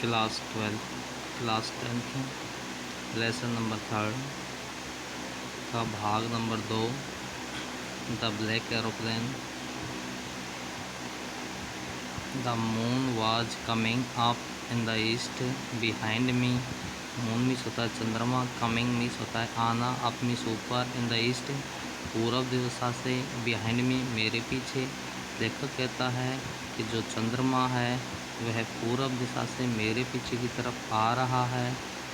Class 12 class 10th lesson number 3 का भाग number 2 the black aeroplane. The moon was coming up in the east behind me. Moon means होता है चंद्रमा, coming means होता है आना, अप मीन्स ऊपर, इन द ईस्ट पूरब दिशा से, बिहाइंड मी मेरे पीछे। लेखक कहता है कि जो चंद्रमा है वह पूरब दिशा से मेरे पीछे की तरफ आ रहा है।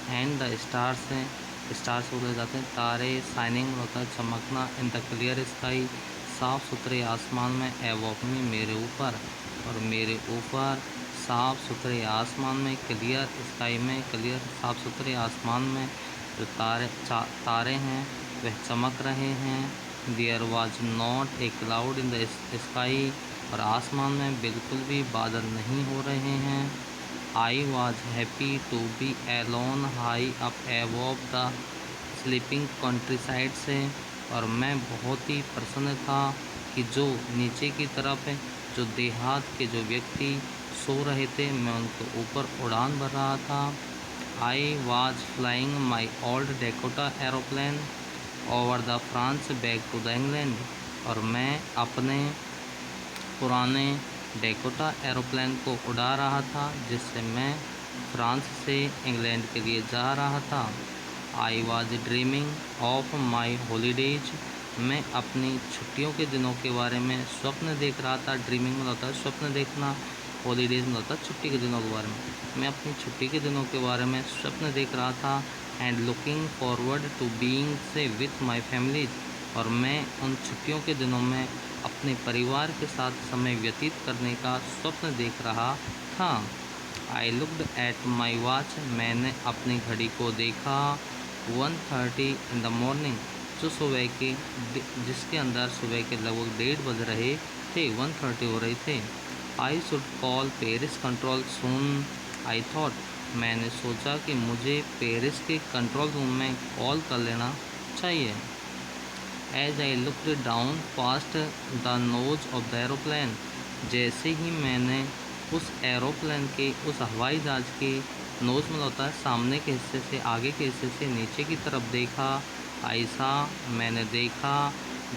एंड द स्टार्स बोले जाते हैं तारे, शाइनिंग होता है चमकना, इन द क्लियर स्काई साफ़ सुथरे आसमान में, एवॉफ मी मेरे ऊपर, और मेरे ऊपर साफ़ सुथरे आसमान में, क्लियर स्काई में, क्लियर साफ़ सुथरे आसमान में जो तारे हैं वह चमक रहे हैं। There was not a cloud in the sky, और आसमान में बिल्कुल भी बादल नहीं हो रहे हैं। I was happy to be alone high up above the sleeping countryside से, और मैं बहुत ही प्रसन्न था कि जो नीचे की तरफ है, जो देहात के जो व्यक्ति सो रहे थे, मैं उनके ऊपर उड़ान भर रहा था। I was flying my old Dakota aeroplane over the France back to the England, और मैं अपने पुराने डेकोटा एरोप्लेन को उड़ा रहा था जिससे मैं फ्रांस से इंग्लैंड के लिए जा रहा था। I was dreaming of my holidays, मैं अपनी छुट्टियों के दिनों के बारे में स्वप्न देख रहा था। ड्रीमिंग में होता है स्वप्न देखना, हॉलीडेज में होता है छुट्टी के दिनों के बारे में। मैं अपनी छुट्टी के दिनों के बारे में स्वप्न देख रहा था। And looking forward to being से विथ माई फैमिली, और मैं उन छुट्टियों के दिनों में अपने परिवार के साथ समय व्यतीत करने का स्वप्न देख रहा था। I looked at my watch, मैंने अपनी घड़ी को देखा। 1:30 इन द मॉर्निंग, जो सुबह के जिसके अंदर सुबह के लगभग 1:30 बज रहे थे, 1:30 हो रहे थे। I should call Paris control soon, I thought, मैंने सोचा कि मुझे पेरिस के कंट्रोल रूम में कॉल कर लेना चाहिए। As I looked down past the nose of the aeroplane, जैसे ही मैंने उस एरोप्लेन के, उस हवाई जहाज के नोज में होता है सामने के हिस्से से, आगे के हिस्से से नीचे की तरफ देखा। ऐसा मैंने देखा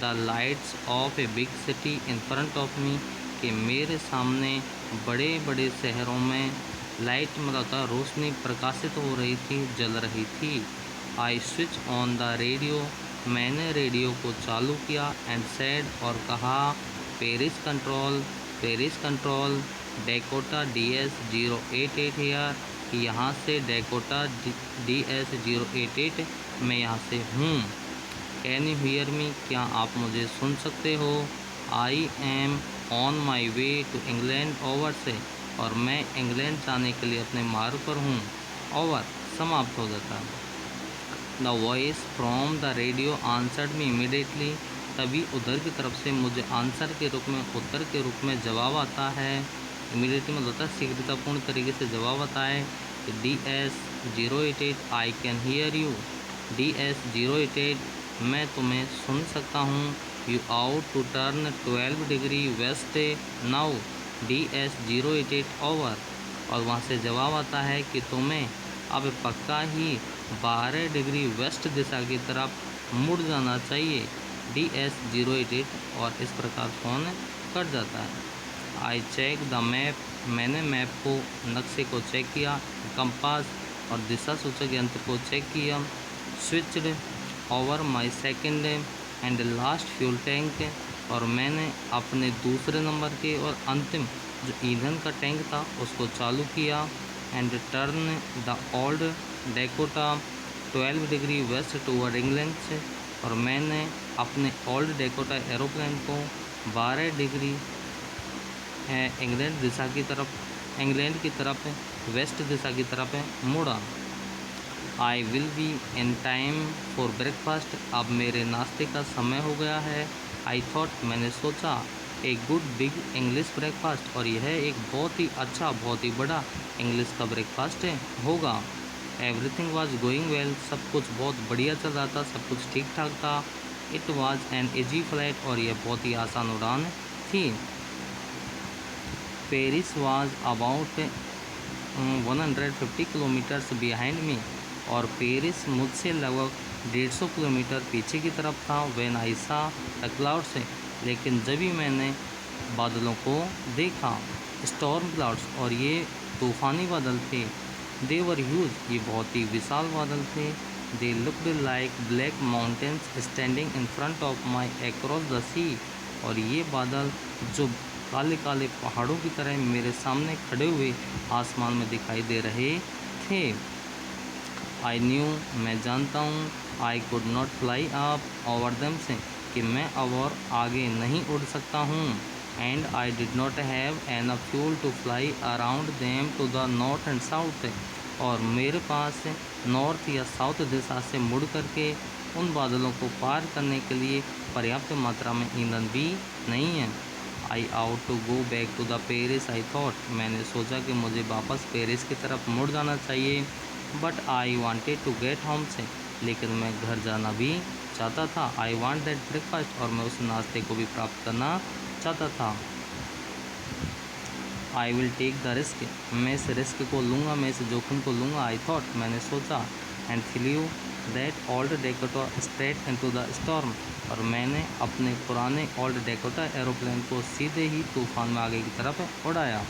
the lights off a big city in front of मी, कि मेरे सामने बड़े बड़े शहरों में लाइट में होता है रोशनी प्रकाशित हो रही थी, जल रही थी। I switch on the radio, मैंने रेडियो को चालू किया। एंड सेड, और कहा, Paris control Dakota DS 088 here, कि यहाँ से डेकोटा DS 088 मैं यहाँ से हूँ। कैन यू हियर मी, क्या आप मुझे सुन सकते हो। I am on my way to England over से, और मैं इंग्लैंड जाने के लिए अपने मार्ग पर हूँ। ओवर समाप्त हो जाता है। The voice from the radio answered me immediately, तभी उधर की तरफ से मुझे आंसर के रूप में, उत्तर के रूप में जवाब आता है। इमीडिएटली मतलब होता है शीघ्रतापूर्ण तरीके से जवाब आता है कि DS 088 I can hear you, DS 088 मैं तुम्हें सुन सकता हूँ। You ought to turn 12 degree west now, DS 088 over, और वहाँ से जवाब आता है कि तुम्हें अब पक्का ही 12 डिग्री वेस्ट दिशा की तरफ मुड़ जाना चाहिए, DS 088, और इस प्रकार फ़ोन कट जाता है। आई चेक द मैप, मैंने मैप को, नक्शे को चेक किया। कंपास और दिशा सूचक यंत्र को चेक किया। Switched over my second and last fuel tank, और मैंने अपने दूसरे नंबर के और अंतिम जो ईंधन का टैंक था उसको चालू किया। And turn the old Dakota 12 degree waste toward England से, और मैंने अपने ओल्ड डेकोटा एरोप्लेन को 12 डिग्री इंग्लैंड दिशा की तरफ, इंग्लैंड की तरफ वेस्ट दिशा की तरफ मुड़ा। I will be in time for breakfast, अब मेरे नाश्ते का समय हो गया है। आई थॉट, मैंने सोचा, a good big English breakfast, और यह एक बहुत ही अच्छा, बहुत ही बड़ा इंग्लिश का ब्रेकफास्ट होगा। एवरीथिंग वॉज गोइंग वेल, सब कुछ बहुत बढ़िया चल रहा था, सब कुछ ठीक ठाक था। It was an easy flight, और यह बहुत ही आसान उड़ान थी। Paris was about 150 kilometres behind me, और पेरिस मुझसे लगभग 150 किलोमीटर पीछे की तरफ था। व्हेन आई सा द क्लाउड्स, लेकिन जब ही मैंने बादलों को देखा, स्टॉर्म क्लाउड्स, और ये तूफ़ानी बादल थे। दे वर ह्यूज, ये बहुत ही विशाल बादल थे। They looked like black mountains standing in front of my across the sea, और ये बादल जो काले काले पहाड़ों की तरह मेरे सामने खड़े हुए आसमान में दिखाई दे रहे थे। आई न्यू, मैं जानता हूँ, आई could not fly up over them से, कि मैं अब और आगे नहीं उड़ सकता हूँ। And I did not have enough fuel to fly around them to the north and south, और मेरे पास नॉर्थ या साउथ दिशा से मुड़ करके उन बादलों को पार करने के लिए पर्याप्त मात्रा में ईंधन भी नहीं है। I out to go back to the Paris, I thought, मैंने सोचा कि मुझे वापस पेरिस की तरफ मुड़ जाना चाहिए। But I wanted to get home से, लेकिन मैं घर जाना भी चाहता था। आई वॉन्ट दैट ब्रेकफास्ट, और मैं उस नाश्ते को भी प्राप्त करना चाहता था। I will take the risk, मैं इस रिस्क को लूँगा, मैं इस जोखिम को लूँगा। आई थॉट, मैंने सोचा। And flew that old Dakota straight into the storm, और मैंने अपने पुराने ओल्ड डेकोटा एरोप्लेन को सीधे ही तूफान में आगे की तरफ उड़ाया।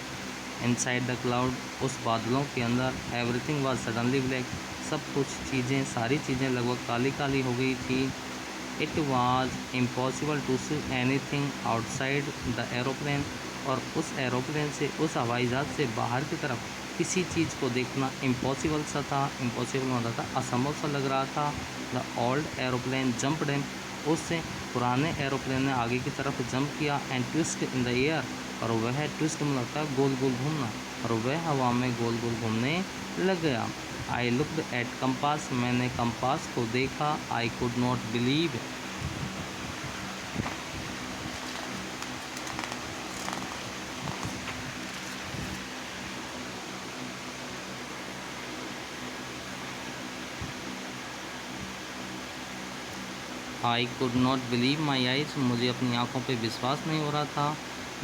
इनसाइड द क्लाउड, उस बादलों के अंदर, एवरीथिंग वाज सडनली ब्लैक, सब कुछ चीज़ें, सारी चीज़ें लगभग काली काली हो गई थी। It was impossible to see anything outside the aeroplane, और उस एरोप्लेन से, उस हवाई जहाज़ से बाहर की तरफ किसी चीज़ को देखना इम्पॉसिबल सा था, इम्पॉसिबल होता था, असंभव सा लग रहा था। द ओल्ड एरोप्लेन जंप्ड इन, उससे पुराने एरोप्लेन ने आगे की तरफ जंप किया। And twist in the air, और वह ट्विस्ट में लगता है गोल गोल घूमना, और वह हवा में गोल गोल घूमने लग गया। आई लुक्ड एट कंपास, मैंने कंपास को देखा। आई could not believe, I could not believe my eyes, मुझे अपनी आँखों पे विश्वास नहीं हो रहा था।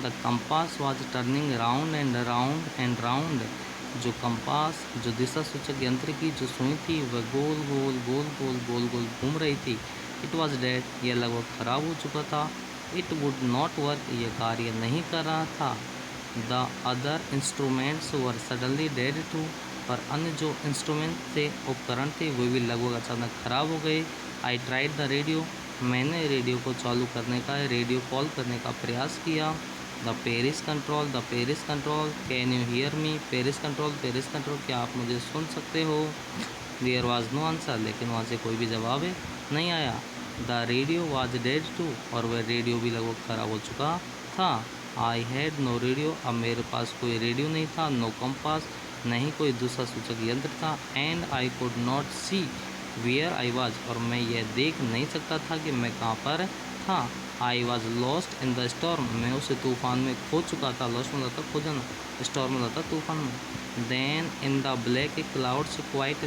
The compass was turning round and round and round, जो कंपास, जो दिशा सूचक यंत्र की जो सुई थी, वह गोल गोल गोल गोल गोल गोल घूम रही थी। इट वॉज डेड, यह लगभग ख़राब हो चुका था। इट वुड नॉट वर्क, यह कार्य नहीं कर रहा था। The other instruments were suddenly dead too, और अन्य जो इंस्ट्रूमेंट थे, उपकरण थे, वे भी लगभग अचानक ख़राब हो गए। आई ट्राइड द रेडियो, मैंने रेडियो को चालू करने का, रेडियो कॉल करने का प्रयास किया। The Paris control, can you hear me, Paris control, क्या आप मुझे सुन सकते हो। देयर वॉज नो आंसर, लेकिन वहाँ से कोई भी जवाब नहीं आया। The radio was dead too, और वह रेडियो भी लगभग ख़राब हो चुका था। आई हैड नो रेडियो, अब मेरे पास कोई रेडियो नहीं था। नो कंपास, नहीं कोई दूसरा सूचक यंत्र था। And I could not see where I was, और मैं यह देख नहीं सकता था कि मैं कहाँ पर था। I was lost in the storm, मैं उस तूफ़ान में खो चुका था। लॉस्ट में होता खो जाना, स्टॉर्म में होता तूफ़ान में। Then in the black clouds quite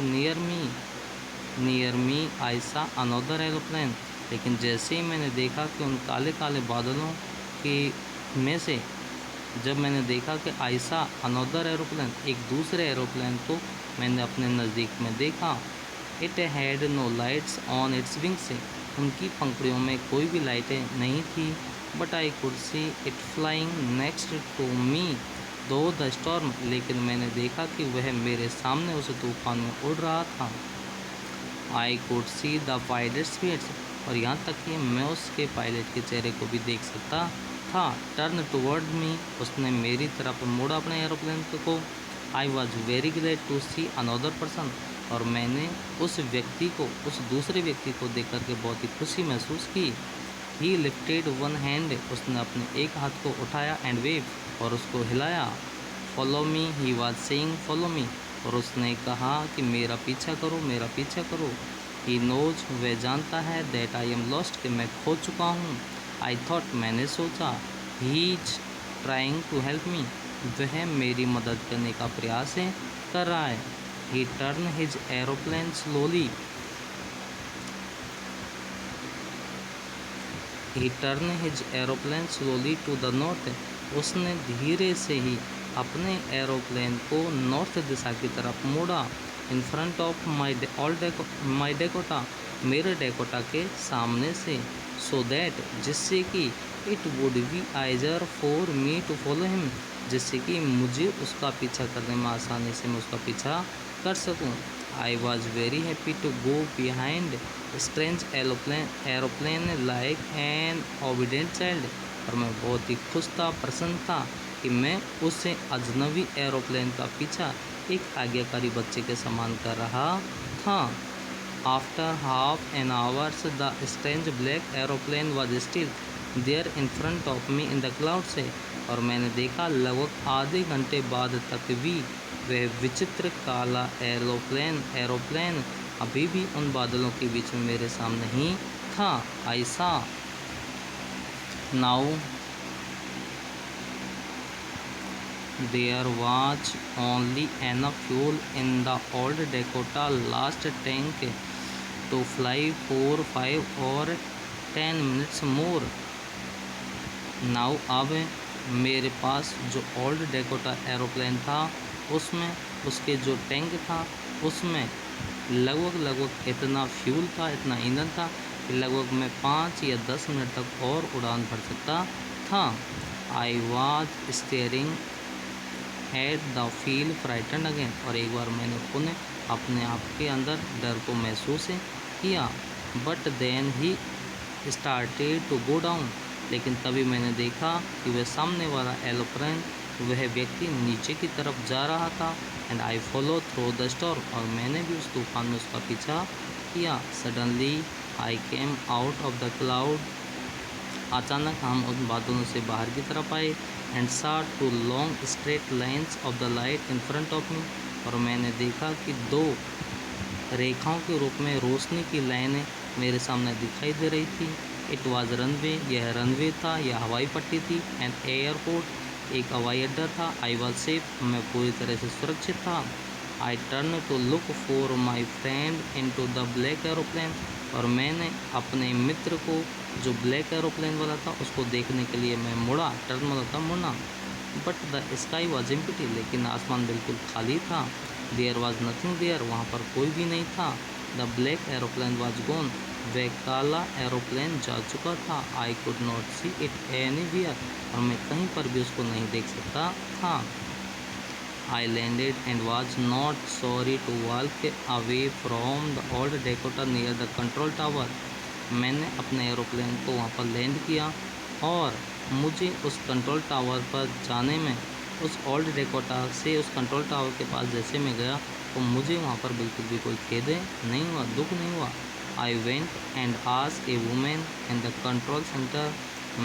near me I saw another aeroplane, लेकिन जैसे ही मैंने देखा कि उन काले काले बादलों के में से, जब मैंने देखा कि आइसा अनदर एरोप्लेन, एक दूसरे एरोप्लेन को मैंने अपने नज़दीक में देखा। It had no lights on its wings, उनकी पंखुड़ियों में कोई भी लाइटें नहीं थी। But I could see it flying next to me though the storm, लेकिन मैंने देखा कि वह मेरे सामने उस तूफान में उड़ रहा था। आई could see the pilots face, और यहाँ तक कि मैं उसके पायलट के चेहरे को भी देख सकता था। टर्न टुवर्ड मी, उसने मेरी तरफ मोड़ा अपने एरोप्लेन को। I was very glad to see another person, और मैंने उस व्यक्ति को, उस दूसरे व्यक्ति को देख करके बहुत ही खुशी महसूस की। ही लिफ्टेड वन हैंड, उसने अपने एक हाथ को उठाया, एंड वेव, और उसको हिलाया। Follow me, he was saying follow me, और उसने कहा कि मेरा पीछा करो, मेरा पीछा करो। ही नोज, वह जानता है, दैट आई एम लॉस्ट, कि मैं खो चुका हूँ। आई थॉट, मैंने सोचा, he is trying to help me, वह मेरी मदद करने का प्रयास कर रहा है। He turn his aeroplane slowly, he turn his aeroplane slowly to the north, उसने धीरे से ही अपने एरोप्लेन को नॉर्थ दिशा की तरफ मोड़ा। In front of my Dakota, मेरे डेकोटा के सामने से, सो दैट, जिससे कि it would be easier for me to follow him, जिससे कि मुझे उसका पीछा करने में आसानी से मैं उसका पीछा कर सकूं। I was very happy to go behind strange aeroplane like an obedient child, और मैं बहुत ही खुश था, प्रसन्न था कि मैं उससे अजनबी एरोप्लेन का पीछा एक आज्ञाकारी बच्चे के समान कर रहा था। After half an hours the strange black aeroplane was still there in front of me in the cloud से, और मैंने देखा लगभग आधे घंटे बाद तक भी वह विचित्र काला एरोप्लेन अभी भी उन बादलों के बीच में मेरे सामने ही था। I saw now there was only enough fuel in the old Dakota last tank to fly 4, 5 और 10 मिनट्स मोर। नाउ अब मेरे पास जो ओल्ड डेकोटा एरोप्लेन था उसमें उसके जो टैंक था उसमें लगभग इतना फ्यूल था, इतना ईंधन था कि लगभग मैं 5 या 10 मिनट तक और उड़ान भर सकता था। I was staring at the feel frighten again, और एक बार मैंने पुनः अपने आप के अंदर डर को महसूस किया। But then he started to go down, लेकिन तभी मैंने देखा कि वह सामने वाला एरोप्लेन, वह व्यक्ति नीचे की तरफ जा रहा था। And I follow through the storm, और मैंने भी उस तूफान में उसका पीछा किया। Suddenly I came out of the cloud, अचानक हम उन बादलों से बाहर की तरफ आए। एंड सा 2 long straight lines of the light in front of मी, और मैंने देखा कि 2 रेखाओं के रूप में रोशनी की लाइनें मेरे सामने दिखाई दे रही थी। इट वाज रनवे, यह रनवे था, यह हवाई पट्टी थी। एंड एयरपोर्ट, एक हवाई अड्डा था। आई वॉज सेफ, मैं पूरी तरह से सुरक्षित था। I turn to look for my friend into the black aeroplane, और मैंने अपने मित्र को जो ब्लैक एरोप्लेन वाला था उसको देखने के लिए मैं मुड़ा। टर्न मतलब था मुड़ना। But the sky was empty, लेकिन आसमान बिल्कुल खाली था। देयर वॉज नथिंग देयर, वहाँ पर कोई भी नहीं था। The black aeroplane was gone, वह काला एरोप्लेन जा चुका था। आई could not see it anywhere, और मैं कहीं पर भी उसको नहीं देख सकता था। I landed and was not sorry to walk away from the old Dakota near the control tower. मैंने अपने एरोप्लेन को वहाँ पर लैंड किया, और मुझे उस कंट्रोल टावर पर जाने में, उस ओल्ड डेकोटा से उस कंट्रोल टावर के पास जैसे मैं गया तो मुझे वहाँ पर बिल्कुल भी कोई खेद नहीं हुआ, दुख नहीं हुआ। I went and asked A women in the control centre,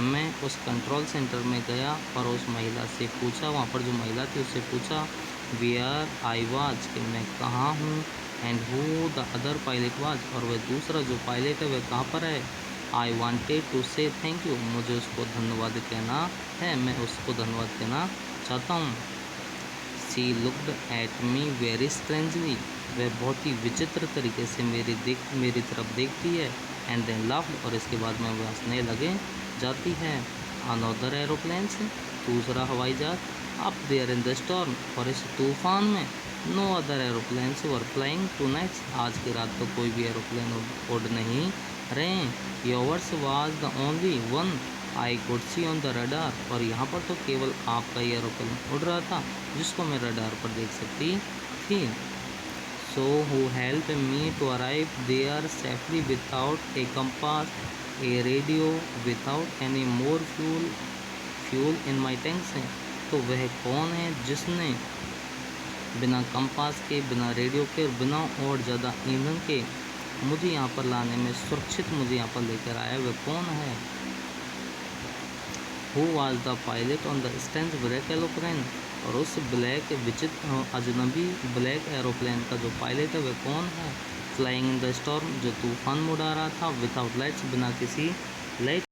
मैं उस कंट्रोल सेंटर में गया और उस महिला से पूछा, वहाँ पर जो महिला थी उससे पूछा वेयर आई वाज, कि मैं कहाँ हूँ। And who the other pilot was, और वह दूसरा जो पायलट है वह कहाँ पर है। आई वांटेड टू से थैंक यू, मुझे उसको धन्यवाद कहना है, मैं उसको धन्यवाद कहना चाहता हूँ। She looked at me very strangely, वह बहुत ही विचित्र तरीके से मेरी तरफ देखती है। एंड देन लाफ्ड, और इसके बाद में वह हंसने लगे जाती है। अनदर एरोप्लेन से, दूसरा हवाई जहाज up there in the storm, और इस तूफान में no other aeroplane were flying to nights, आज की रात तो कोई भी एरोप्लेन उड़ नहीं रहे। Yours was the only one I could C on the radar, और यहाँ पर तो केवल आपका ही एरोप्लेन उड़ रहा था जिसको मैं रडार पर देख सकती थी। So who help me to arrive there safely without a compass, a radio, without any more fuel in my tank से, तो वह कौन है जिसने बिना कंपास के, बिना रेडियो के और बिना और ज़्यादा ईंधन के मुझे यहाँ पर लाने में सुरक्षित मुझे यहाँ पर लेकर आया, वह कौन है। Who was the pilot on the strange black aeroplane, और उस ब्लैक विचित्र अजनबी ब्लैक एरोप्लेन का जो पायलट है वह कौन है। फ्लाइंग इन द स्टॉर्म, जो तूफान में उड़ा रहा था, विदाउट लाइट्स, बिना किसी लाइट